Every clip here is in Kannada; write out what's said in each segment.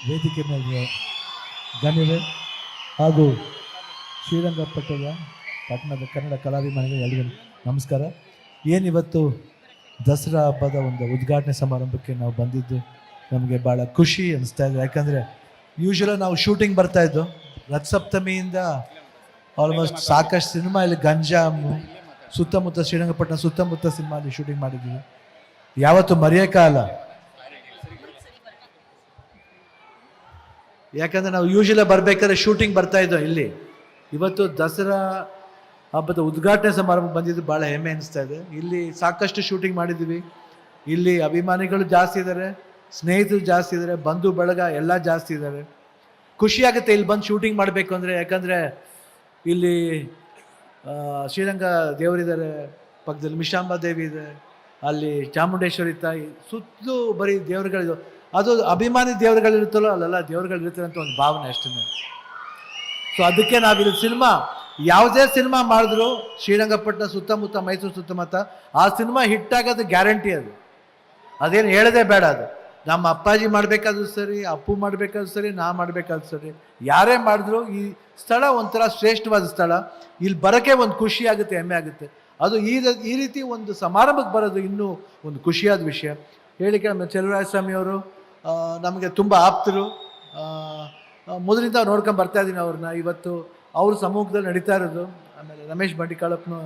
ವೇದಿಕೆ ಮೇಲೆ ಗಣ್ಯರೇ ಹಾಗೂ ಶ್ರೀರಂಗಪಟ್ಟಣದ ಪಟ್ಟಣದ ಕನ್ನಡ ಕಲಾಭಿಮಾನಿಗಳು ಎಲ್ಲರಿಗೂ ನಮಸ್ಕಾರ. ಏನಿವತ್ತು ದಸರಾ ಹಬ್ಬದ ಒಂದು ಉದ್ಘಾಟನೆ ಸಮಾರಂಭಕ್ಕೆ ನಾವು ಬಂದಿದ್ದು ನಮಗೆ ಭಾಳ ಖುಷಿ ಅನಿಸ್ತಾ ಇದೆ. ಯಾಕಂದರೆ ಯೂಶ್ವಲಾಗಿ ನಾವು ಶೂಟಿಂಗ್ ಬರ್ತಾಯಿದ್ದು ರಥಸಪ್ತಮಿಯಿಂದ ಆಲ್ಮೋಸ್ಟ್ ಸಾಕಷ್ಟು ಸಿನಿಮಾ ಇಲ್ಲಿ ಗಂಜಾಮು ಸುತ್ತಮುತ್ತ ಶ್ರೀರಂಗಪಟ್ಟಣ ಸುತ್ತಮುತ್ತ ಸಿನಿಮಾ ಅಲ್ಲಿ ಶೂಟಿಂಗ್ ಮಾಡಿದ್ದೀವಿ. ಯಾವತ್ತು ಮರೆಯೋಕ್ಕಾಗಲ್ಲ. ಯಾಕಂದರೆ ನಾವು ಯೂಶ್ವಲಾಗಿ ಬರಬೇಕಾದ್ರೆ ಶೂಟಿಂಗ್ ಬರ್ತಾಯಿದ್ದೋ ಇಲ್ಲಿ. ಇವತ್ತು ದಸರಾ ಹಬ್ಬದ ಉದ್ಘಾಟನೆ ಸಮಾರಂಭ ಬಂದಿದ್ದು ಭಾಳ ಹೆಮ್ಮೆ ಅನಿಸ್ತಾ ಇದೆ. ಇಲ್ಲಿ ಸಾಕಷ್ಟು ಶೂಟಿಂಗ್ ಮಾಡಿದ್ದೀವಿ. ಇಲ್ಲಿ ಅಭಿಮಾನಿಗಳು ಜಾಸ್ತಿ ಇದ್ದಾರೆ, ಸ್ನೇಹಿತರು ಜಾಸ್ತಿ ಇದ್ದಾರೆ, ಬಂಧು ಬಳಗ ಎಲ್ಲ ಜಾಸ್ತಿ ಇದ್ದಾರೆ. ಖುಷಿಯಾಗುತ್ತೆ ಇಲ್ಲಿ ಬಂದು ಶೂಟಿಂಗ್ ಮಾಡಬೇಕು ಅಂದರೆ. ಯಾಕಂದರೆ ಇಲ್ಲಿ ಶ್ರೀರಂಗ ದೇವರಿದ್ದಾರೆ, ಪಕ್ಕದಲ್ಲಿ ಮಿಷಾಂಬ ದೇವಿ ಇದೆ, ಅಲ್ಲಿ ಚಾಮುಂಡೇಶ್ವರಿ ತಾಯಿ, ಸುತ್ತಲೂ ಬರೀ ದೇವರುಗಳಿದು. ಅದು ಅಭಿಮಾನಿ ದೇವರುಗಳಿರುತ್ತಲ್ಲೋ ಅಲ್ಲೆಲ್ಲ ದೇವರುಗಳಿರುತ್ತೆ ಅಂತ ಒಂದು ಭಾವನೆ ಅಷ್ಟೇ. ಸೊ ಅದಕ್ಕೆ ನಾವಿಲ್ಲಿ ಸಿನಿಮಾ ಯಾವುದೇ ಸಿನಿಮಾ ಮಾಡಿದ್ರು ಶ್ರೀರಂಗಪಟ್ಟಣ ಸುತ್ತಮುತ್ತ ಮೈಸೂರು ಸುತ್ತಮುತ್ತ ಆ ಸಿನಿಮಾ ಹಿಟ್ಟಾಗೋದು ಗ್ಯಾರಂಟಿ. ಅದೇನು ಹೇಳೋದೇ ಬೇಡ. ಅದು ನಮ್ಮ ಅಪ್ಪಾಜಿ ಮಾಡಬೇಕಾದ್ರೂ ಸರಿ, ಅಪ್ಪು ಮಾಡಬೇಕಾದ್ರೂ ಸರಿ, ನಾ ಮಾಡಬೇಕಾದ್ರೂ ಸರಿ, ಯಾರೇ ಮಾಡಿದ್ರು ಈ ಸ್ಥಳ ಒಂಥರ ಶ್ರೇಷ್ಠವಾದ ಸ್ಥಳ. ಇಲ್ಲಿ ಬರೋಕ್ಕೆ ಒಂದು ಖುಷಿ ಆಗುತ್ತೆ, ಹೆಮ್ಮೆ ಆಗುತ್ತೆ. ಅದು ಈ ರೀತಿ ಒಂದು ಸಮಾರಂಭಕ್ಕೆ ಬರೋದು ಇನ್ನೂ ಒಂದು ಖುಷಿಯಾದ ವಿಷಯ. ಹೇಳಿಕೆ ನಮ್ಮ ಚಲುವರಾಯಸ್ವಾಮಿಯವರು ನಮಗೆ ತುಂಬ ಆಪ್ತರು. ಮೊದಲಿಂದ ನೋಡ್ಕೊಂಡು ಬರ್ತಾ ಇದ್ದೀನಿ ಅವ್ರನ್ನ. ಇವತ್ತು ಅವ್ರ ಸಮ್ಮುಖದಲ್ಲಿ ನಡೀತಾ ಇರೋದು. ಆಮೇಲೆ ರಮೇಶ್ ಬಂಡಿಕಾಳಪ್ಪನು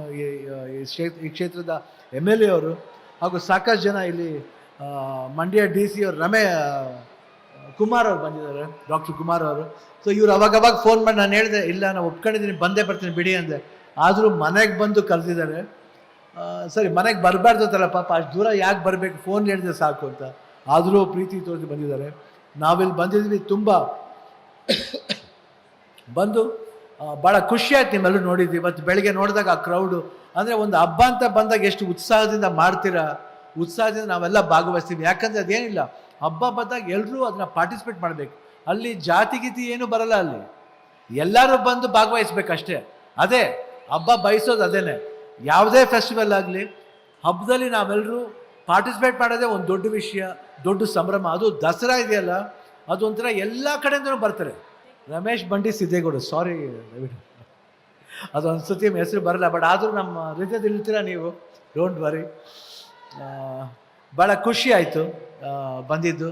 ಈ ಕ್ಷೇತ್ರದ MLA ಅವರು, ಹಾಗೂ ಸಾಕಷ್ಟು ಜನ ಇಲ್ಲಿ ಮಂಡ್ಯ DC ಅವರು ಕುಮಾರ್ ಅವರು ಬಂದಿದ್ದಾರೆ, ಡಾಕ್ಟರ್ ಕುಮಾರ್ ಅವರು. ಸೊ ಇವ್ರು ಅವಾಗವಾಗ ಫೋನ್ ಮಾಡಿ ನಾನು ಹೇಳಿದೆ, ಇಲ್ಲ ನಾನು ಒಪ್ಕೊಂಡಿದ್ದೀನಿ, ಬಂದೇ ಬರ್ತೀನಿ ಬಿಡಿ ಅಂದೆ. ಆದರೂ ಮನೆಗೆ ಬಂದು ಕರೆದಿದ್ದಾರೆ. ಸರಿ, ಮನೆಗೆ ಬರಬಾರ್ದತ್ತಲ್ಲ ಪಾಪ, ಅಷ್ಟು ದೂರ ಯಾಕೆ ಬರಬೇಕು, ಫೋನ್ ಹೇಳಿದ್ರೆ ಸಾಕು ಅಂತ. ಆದರೂ ಪ್ರೀತಿ ತೋರಿಸಿ ಬಂದಿದ್ದಾರೆ. ನಾವಿಲ್ಲಿ ಬಂದಿದ್ದೀವಿ, ತುಂಬ ಬಂದು ಭಾಳ ಖುಷಿ ಆಯ್ತು. ನಿಮ್ಮೆಲ್ಲರೂ ನೋಡಿದ್ವಿ. ಇವತ್ತು ಬೆಳಗ್ಗೆ ನೋಡಿದಾಗ ಆ ಕ್ರೌಡು, ಅಂದರೆ ಒಂದು ಹಬ್ಬ ಅಂತ ಬಂದಾಗ ಎಷ್ಟು ಉತ್ಸಾಹದಿಂದ ಮಾಡ್ತೀರಾ, ಉತ್ಸಾಹದಿಂದ ನಾವೆಲ್ಲ ಭಾಗವಹಿಸ್ತೀವಿ. ಯಾಕಂದರೆ ಅದೇನಿಲ್ಲ, ಹಬ್ಬ ಬಂದಾಗ ಎಲ್ಲರೂ ಅದನ್ನ ಪಾರ್ಟಿಸಿಪೇಟ್ ಮಾಡಬೇಕು. ಅಲ್ಲಿ ಜಾತಿ ಗೀತಿ ಏನೂ ಬರಲ್ಲ, ಅಲ್ಲಿ ಎಲ್ಲರೂ ಬಂದು ಭಾಗವಹಿಸ್ಬೇಕಷ್ಟೇ. ಅದೇ ಹಬ್ಬ ಬಯಸೋದು ಅದೇನೆ. ಯಾವುದೇ ಫೆಸ್ಟಿವಲ್ ಆಗಲಿ, ಹಬ್ಬದಲ್ಲಿ ನಾವೆಲ್ಲರೂ ಪಾರ್ಟಿಸಿಪೇಟ್ ಮಾಡೋದೇ ಒಂದು ದೊಡ್ಡ ವಿಷಯ, ದೊಡ್ಡ ಸಂಭ್ರಮ. ಅದು ದಸರಾ ಇದೆಯಲ್ಲ, ಅದು ಒಂಥರ ಎಲ್ಲ ಕಡೆಯಿಂದನೂ ಬರ್ತಾರೆ. ರಮೇಶ್ ಬಂಡಿ ಸಿದ್ದೇಗೌಡ, ಸಾರಿ ಅದು ಒಂದು ಸತಿ ಹೆಸರು ಬರಲ್ಲ, ಬಟ್ ಆದರೂ ನಮ್ಮ ಹೃದಯದಲ್ಲಿ ಇರ್ತೀರ ನೀವು, ಡೋಂಟ್ ವರಿ. ಭಾಳ ಖುಷಿ ಆಯಿತು ಬಂದಿದ್ದು.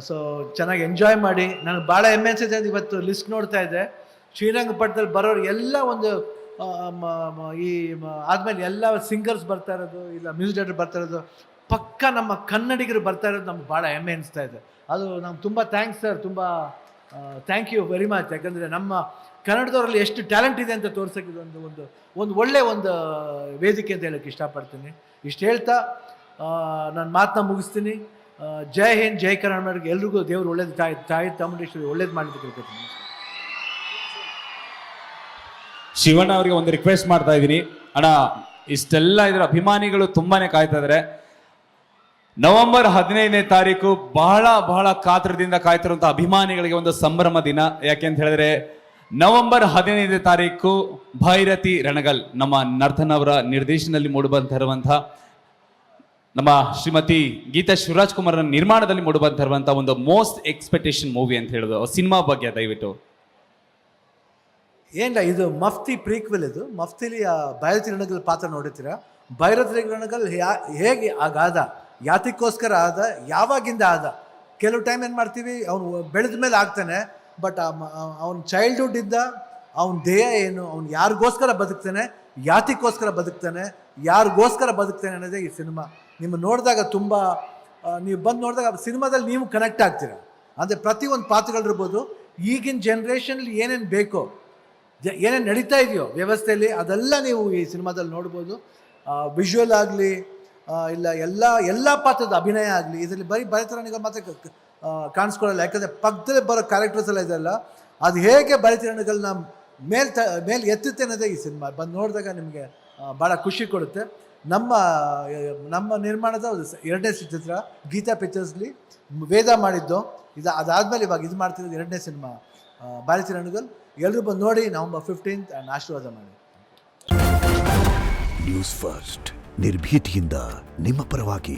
ಸೊ ಚೆನ್ನಾಗಿ ಎಂಜಾಯ್ ಮಾಡಿ. ನನಗೆ ಭಾಳ ಹೆಮ್ಮೆ ಅನಿಸುತ್ತೆ. ಇವತ್ತು ಲಿಸ್ಟ್ ನೋಡ್ತಾ ಇದ್ದೆ, ಶ್ರೀರಂಗಪಟ್ಟಣದಲ್ಲಿ ಬರೋರು ಎಲ್ಲ ಒಂದು ಈ ಆದಮೇಲೆ ಎಲ್ಲ ಸಿಂಗರ್ಸ್ ಬರ್ತಾ ಇರೋದು, ಇಲ್ಲ ಮ್ಯೂಸಿಕ್ ಡೈರೆಕ್ಟರ್ ಬರ್ತಾ ಇರೋದು, ಪಕ್ಕ ನಮ್ಮ ಕನ್ನಡಿಗರು ಬರ್ತಾ ಇರೋದು ನಮ್ಗೆ ಭಾಳ ಹೆಮ್ಮೆ ಅನಿಸ್ತಾ ಇದೆ. ಅದು ನಮ್ಗೆ ತುಂಬ ಥ್ಯಾಂಕ್ಸ್ ಸರ್, ತುಂಬ ಥ್ಯಾಂಕ್ ಯು ವೆರಿ ಮಚ್. ಯಾಕಂದರೆ ನಮ್ಮ ಕನ್ನಡದವರಲ್ಲಿ ಎಷ್ಟು ಟ್ಯಾಲೆಂಟ್ ಇದೆ ಅಂತ ತೋರ್ಸೋಕ್ಕೆ ಒಂದು ಒಳ್ಳೆಯ ಒಂದು ವೇದಿಕೆ ಅಂತ ಹೇಳೋಕ್ಕೆ ಇಷ್ಟಪಡ್ತೀನಿ. ಇಷ್ಟು ಹೇಳ್ತಾ ನಾನು ಮಾತನ್ನ ಮುಗಿಸ್ತೀನಿ. ಜೈ ಹಿಂದ್, ಜೈ ಕರ್ನಾಟಕ. ಎಲ್ರಿಗೂ ದೇವರು ಒಳ್ಳೇದು, ತಾಯಿ ಚಾಮುಂಡೇಶ್ವರಿ ಒಳ್ಳೇದು ಮಾಡಲಿಕ್ಕೆ ಕೇಳ್ಕೊತೀನಿ. ಶಿವಣ್ಣ ಅವರಿಗೆ ಒಂದು ರಿಕ್ವೆಸ್ಟ್ ಮಾಡ್ತಾ ಇದ್ದೀನಿ. ಅಣ್ಣ, ಇಷ್ಟೆಲ್ಲ ಇದರ ಅಭಿಮಾನಿಗಳು ತುಂಬಾನೇ ಕಾಯ್ತಾ ಇದ್ದಾರೆ. ನವೆಂಬರ್ 15ನೇ ತಾರೀಕು ಬಹಳ ಕಾತರದಿಂದ ಕಾಯ್ತಿರುವಂಥ ಅಭಿಮಾನಿಗಳಿಗೆ ಒಂದು ಸಂಭ್ರಮ ದಿನ. ಯಾಕೆಂತ ಹೇಳಿದ್ರೆ ನವೆಂಬರ್ 15ನೇ ತಾರೀಕು ಭೈರತಿ ರಣಗಲ್ ನಮ್ಮ ನರ್ತನ್ ಅವರ ನಿರ್ದೇಶನದಲ್ಲಿ ಮೂಡಿಬಂತಿರುವಂಥ, ನಮ್ಮ ಶ್ರೀಮತಿ ಗೀತಾ ಶಿವರಾಜ್ ಕುಮಾರ್ ನಿರ್ಮಾಣದಲ್ಲಿ ಮೂಡಿಬಂತಿರುವಂಥ ಒಂದು ಮೋಸ್ಟ್ ಎಕ್ಸ್ಪೆಕ್ಟೇಷನ್ ಮೂವಿ ಅಂತ ಹೇಳೋದು ಸಿನಿಮಾ ಬಗ್ಗೆ ದಯವಿಟ್ಟು. ಏನಿಲ್ಲ, ಇದು ಮಫ್ತಿ ಪ್ರೀಕ್ವೆಲ್. ಇದು ಮಫ್ತಿಲಿ ಭೈರತಿ ರಣಗಲ್ ಪಾತ್ರ ನೋಡಿರ್ತೀರ. ಭೈರತಿ ರಣಗಲ್ ಹೇಗೆ ಆಗಾದ, ಯಾತಕ್ಕೋಸ್ಕರ ಆದ, ಯಾವಾಗಿಂದ ಆದ. ಕೆಲವು ಟೈಮ್ ಏನು ಮಾಡ್ತೀವಿ, ಅವನು ಬೆಳೆದ ಮೇಲೆ ಆಗ್ತಾನೆ, ಬಟ್ ಅವನ ಚೈಲ್ಡ್ಹುಡ್ ಇದ್ದ ಅವನ ಧ್ಯೇಯ ಏನು, ಅವ್ನು ಯಾರಿಗೋಸ್ಕರ ಬದುಕ್ತಾನೆ, ಯಾತಕ್ಕೋಸ್ಕರ ಬದುಕ್ತಾನೆ, ಯಾರಿಗೋಸ್ಕರ ಬದುಕ್ತಾನೆ ಅನ್ನೋದೇ ಈ ಸಿನಿಮಾ. ನಿಮ್ಮ ನೋಡಿದಾಗ ತುಂಬ, ನೀವು ಬಂದು ನೋಡಿದಾಗ ಸಿನಿಮಾದಲ್ಲಿ ನೀವು ಕನೆಕ್ಟ್ ಆಗ್ತೀರ. ಅಂದರೆ ಪ್ರತಿಯೊಂದು ಪಾತ್ರಗಳಿರ್ಬೋದು, ಈಗಿನ ಜನ್ರೇಷನ್ಲಿ ಏನೇನು ಬೇಕೋ, ಏನೇನು ನಡೀತಾ ಇದೆಯೋ ವ್ಯವಸ್ಥೆಯಲ್ಲಿ, ಅದೆಲ್ಲ ನೀವು ಈ ಸಿನಿಮಾದಲ್ಲಿ ನೋಡ್ಬೋದು. ವಿಜುವಲ್ ಆಗಲಿ, ಇಲ್ಲ ಎಲ್ಲ ಪಾತ್ರದ ಅಭಿನಯ ಆಗಲಿ, ಇದರಲ್ಲಿ ಬರೀ ಭರತರಣಗಳು ಮಾತ್ರ ಕಾಣಿಸ್ಕೊಳ್ಳಲ್ಲ. ಯಾಕಂದರೆ ಪಕ್ಕದಲ್ಲಿ ಬರೋ ಕ್ಯಾರೆಕ್ಟರ್ಸ್ ಎಲ್ಲ ಇದೆಲ್ಲ, ಅದು ಹೇಗೆ ಭರತರಣಗಳನ್ನ ಮೇಲೆ ಎತ್ತುತ್ತೆ ಅನ್ನೋದೇ ಈ ಸಿನಿಮಾ. ಬಂದು ನೋಡಿದಾಗ ನಿಮಗೆ ಭಾಳ ಖುಷಿ ಕೊಡುತ್ತೆ. ನಮ್ಮ ನಿರ್ಮಾಣದ 2ನೇ ಚಿತ್ರ ಗೀತಾ ಪಿಕ್ಚರ್ಸ್ಲಿ ವೇದ ಮಾಡಿದ್ದು. ಅದಾದಮೇಲೆ ಇವಾಗ ಇದು ಮಾಡ್ತಿರೋದು 2ನೇ ಸಿನಿಮಾ ಭೈರತಿ ರಣಗಲ್. ಎಲ್ಲರೂ ಬಂದು ನೋಡಿ ನವೆಂಬರ್ 15th ಆ್ಯಂಡ್ ಆಶೀರ್ವಾದ ಮಾಡಿ. ನ್ಯೂಸ್ ಫಸ್ಟ್, ನಿರ್ಭೀತಿಯಿಂದ ನಿಮ್ಮ ಪರವಾಗಿ.